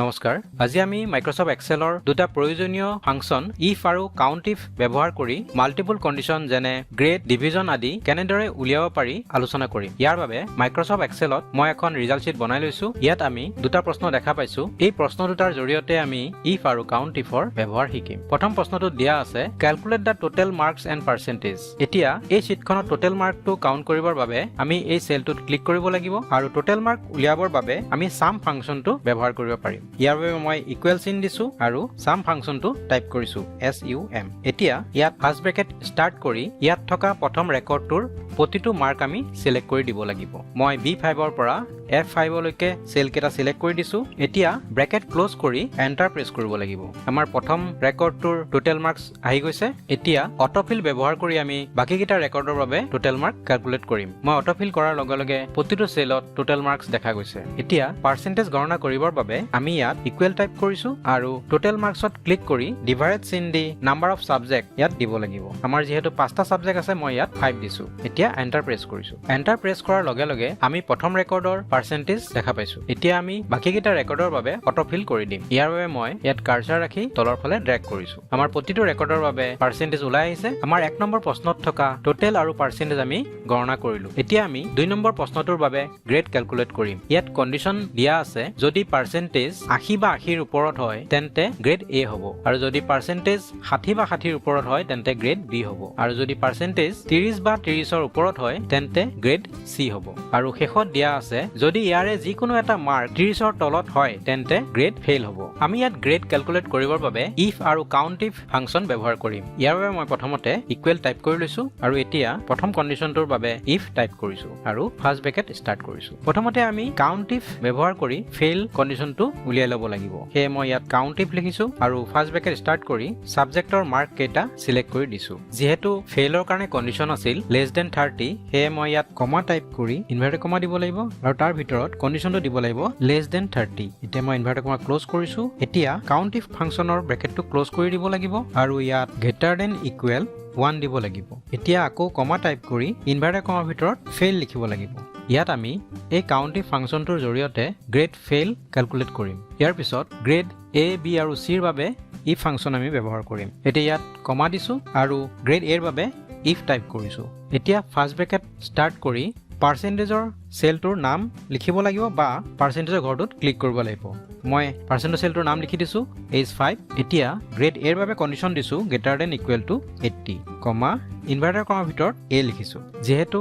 নমস্কাৰ আজি আমি মাইক্ৰসফট এক্সেলৰ দুটা প্ৰয়োজনীয় ফাংচন ইফ আৰু কাউন্টিফ ব্যৱহাৰ কৰি মাল্টিপল কন্ডিশন যেনে গ্ৰেড ডিভিজন আদি কেনেদৰে উলিয়াব পাৰি আলোচনা কৰিম ইয়াৰ বাবে মাইক্ৰসফট এক্সেলত মই এখন ৰিজাল্ট শীট বনাই লৈছো ইয়াত আমি দুটা প্ৰশ্ন দেখা পাইছো এই প্ৰশ্ন দুটাৰ জৰিয়তে আমি ইফ আৰু কাউন্টিফৰ ব্যৱহাৰ শিকিম প্ৰথম প্ৰশ্নটো দিয়া আছে calculate the total marks and percentage এতিয়া এই শীটখনত টোটেল মাৰ্কটো কাউন্ট কৰিবৰ বাবে আমি এই সেলটোত ক্লিক কৰিব লাগিব আৰু টোটেল মাৰ্ক উলিয়াবৰ বাবে আমি সাম ফাংচনটো ব্যৱহাৰ কৰিব পাৰিম ইয়াৰ বাবে মই ইকুৱেল চিন দিছো আৰু সাম ফাংচনটো টাইপ কৰিছো SUM এতিয়া ইয়াত ফাৰ্স্ট ব্ৰেকেট স্টাৰ্ট কৰি ইয়াত থকা প্ৰথম ৰেকৰ্ডটোৰ প্ৰতিটো মাৰ্ক আমি সিলেক্ট কৰি দিব লাগিব মই B5 ৰ পৰা F5 লৈকে সেল কেটা সিলেক্ট কৰি দিছো এতিয়া ব্ৰেকেট ক্লোজ কৰি এন্টাৰ প্ৰেছ কৰিব লাগিব আমাৰ প্ৰথম ৰেকৰ্ডটোৰ টোটেল মাৰ্কস আহি গৈছে এতিয়া অটোফিল ব্যৱহাৰ কৰি আমি বাকি কিটা ৰেকৰ্ডৰ বাবে টোটেল মাৰ্ক ক্যালকুলেট কৰিম মই অটোফিল কৰাৰ লগে লগে প্ৰতিটো সেলত টোটেল মাৰ্কস দেখা গৈছে এতিয়া পাৰ্চেন্টেজ গণনা কৰিবৰ বাবে আমি ইয়াত ইকুৱেল টাইপ কৰিছো আৰু টোটেল মাৰ্কসত ক্লিক কৰি ডিভাইড চিন দি নাম্বাৰ অফ সাবজেক্ট ইয়াত দিব লাগিব আমাৰ যেহেতু 5টা সাবজেক্ট আছে মই ইয়াত 5 দিছো এতিয়া এন্টাৰ প্ৰেছ কৰিছো এন্টাৰ প্ৰেছ কৰাৰ লগে লগে আমি প্ৰথম ৰেকৰ্ডৰ পাৰ্চেন্টেজ দেখা পাইছো এতিয়া আমি বাকি কিটা ৰেকৰ্ডৰ বাবে অটোফিল কৰি দিম ইয়াৰ বাবে মই ইয়াত কাৰ্সাৰ ৰাখি তলৰ ফালে ড্ৰেগ কৰিছো আমাৰ প্ৰতিটো ৰেকৰ্ডৰ বাবে পাৰ্চেন্টেজ ওলাই আহিছে আমাৰ 1 নম্বৰ প্ৰশ্নত থকা টোটেল আৰু পাৰ্চেন্টেজ আমি গণনা কৰিলো এতিয়া আমি 2 নম্বৰ প্ৰশ্নটোৰ বাবে গ্ৰেড ক্যালকুলেট কৰিম ইয়াত কন্ডিশন দিয়া আছে যদি পাৰ্চেন্টেজ 80 বা 80 ৰ ওপৰত হয় তেন্তে গ্ৰেড A হ'ব আৰু যদি পাৰ্চেন্টেজ 60 বা 60 ৰ ওপৰত হয় তেন্তে গ্ৰেড B হ'ব আৰু যদি পাৰ্চেন্টেজ 30 বা 30 ৰ ওপৰত হয় তেন্তে গ্ৰেড C হ'ব আৰু শেষত দিয়া আছে যদি ইয়াৰে যিকোনো এটা মাৰ্ক 30 ৰ তলত হয় তেন্তে গ্ৰেড ফেইল হ'ব আমি ইয়াত গ্ৰেড ক্যালকুলেট কৰিবৰ বাবে ইফ আৰু কাউন্টিফ ফাংচন ব্যৱহাৰ কৰিম ইয়াৰ বাবে মই প্ৰথমতে ইকুৱেল টাইপ কৰি লৈছো আৰু এতিয়া প্ৰথম কন্ডিশনটোৰ বাবে ইফ টাইপ কৰিছো আৰু ফাৰ্স্ট ব্ৰেকেট স্টাৰ্ট কৰিছো প্ৰথমতে আমি কাউন্টিফ ব্যৱহাৰ কৰি ফেইল কন্ডিশনটো উলিয়াই ল'ব লাগিব হে মই ইয়াত কাউন্টিফ লিখিছো আৰু ফাৰ্স্ট ব্ৰেকেট স্টাৰ্ট কৰি সাবজেক্টৰ মাৰ্ক কেটা সিলেক্ট কৰি দিছো যেহেতু ফেইলৰ কাৰণে কন্ডিশন আছিল লেছ দেন 30 হে মই ইয়াত কমা টাইপ কৰি ইনভাৰ্টেড কমা দিব লাগিব আৰু তাৰ ভিতৰত কন্ডিশনটো দিব লাগিব লেছ দেন 30 এতিয়া মই ইনভাৰ্টেড কমা ক্লোজ কৰিছো এতিয়া কাউন্টিফ ফাংচনৰ ব্ৰেকেটটো ক্লোজ কৰি দিব লাগিব আৰু ইয়াত গ্ৰেটাৰ দেন ইকুৱেল 1 দিব লাগিব এতিয়া আকৌ কমা টাইপ কৰি ইনভাৰ্টেড কমাৰ ভিতৰত ফেইল লিখিব লাগিব ইয়াত আমি এই কাউন্টিফ ফাংচনটোৰ জৰিয়তে গ্ৰেড ফেইল ক্যালকুলেট কৰিম ইয়াৰ পিছত গ্ৰেড A B আৰু C ৰ বাবে ইফ ফাংচন আমি ব্যৱহাৰ কৰিম এতিয়া ইয়াত কমা দিছো আৰু গ্ৰেড A ৰ বাবে ইফ টাইপ কৰিছো এতিয়া ফাৰ্স্ট ব্ৰেকেট স্টাৰ্ট কৰি পাৰ্চেন্টেজৰ সেলটোৰ নাম লিখিব লাগিব বা পাৰ্চেন্টেজৰ ঘৰটোত ক্লিক কৰিব লাগিব মই পাৰ্চেন্টেজ সেলটোৰ নাম লিখি দিছো H5 এতিয়া গ্ৰেড A ৰ বাবে কন্ডিশন দিছো greater than equal to 80 comma inverter কমাৰ ভিতৰত A লিখিছো যেহেতু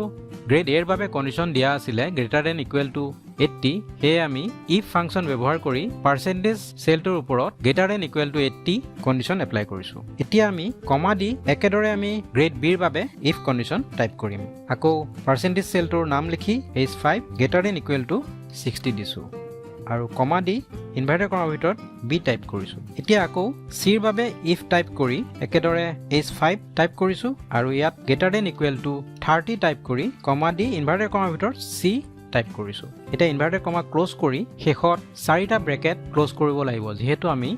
গ্ৰেড A ৰ বাবে কন্ডিশন দিয়া আছিল গ্ৰেটাৰ দেন ইকুৱেল টু 80 হে আমি ইফ ফাংচন ব্যৱহাৰ কৰি পাৰ্চেন্টেজ সেলটোৰ ওপৰত greater than equal to 80 condition apply কৰিছো এতিয়া আমি কমা দি একেদৰে আমি গ্ৰেড B ৰ বাবে ইফ কন্ডিশন টাইপ কৰিম আকৌ পাৰ্চেন্টেজ সেলটোৰ নাম লিখি H5 greater than equal to 60 দিছো আৰু কমা দি ইনভাৰ্টেড কমাৰ ভিতৰত B টাইপ কৰিছো এতিয়া আকৌ C ৰ বাবে ইফ টাইপ কৰি একেদৰে H5 টাইপ কৰিছো আৰু ইয়াত greater than equal to 30 type কৰি কমা দি ইনভাৰ্টেড কমাৰ ভিতৰত C টাইপ কৰিছো এটা ইনভাৰ্টেড কমা ক্লোজ কৰি শেষত 4টা ব্ৰেকেট ক্লোজ কৰিব লাগিব যেহেতু আমি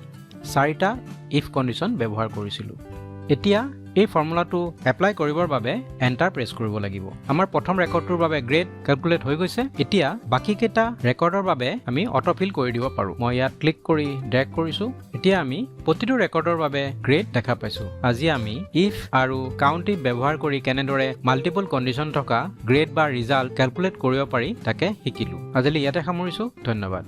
4টা ইফ কন্ডিশন ব্যৱহাৰ কৰিছিলো এতিয়া এই ফৰ্মুলাটো এপ্লাই কৰিবৰ বাবে এন্টাৰ প্ৰেছ কৰিব লাগিব আমাৰ প্ৰথম ৰেকৰ্ডটোৰ বাবে গ্ৰেড ক্যালকুলেট হৈ গৈছে এতিয়া বাকি কেটা ৰেকৰ্ডৰ বাবে আমি অটোফিল কৰি দিব পাৰো মই ইয়াত ক্লিক কৰি ড্ৰেগ কৰিছো এতিয়া আমি প্ৰতিটো ৰেকৰ্ডৰ বাবে গ্ৰেড দেখা পাইছো আজি আমি ইফ আৰু কাউন্টিফ ব্যৱহাৰ কৰি কেনেদৰে মাল্টিপল কন্ডিশন থকা গ্ৰেড বা ৰিজাল্ট ক্যালকুলেট কৰিব পাৰি তাকে শিকিলো আজিলৈ ইয়াতে সামৰিছো ধন্যবাদ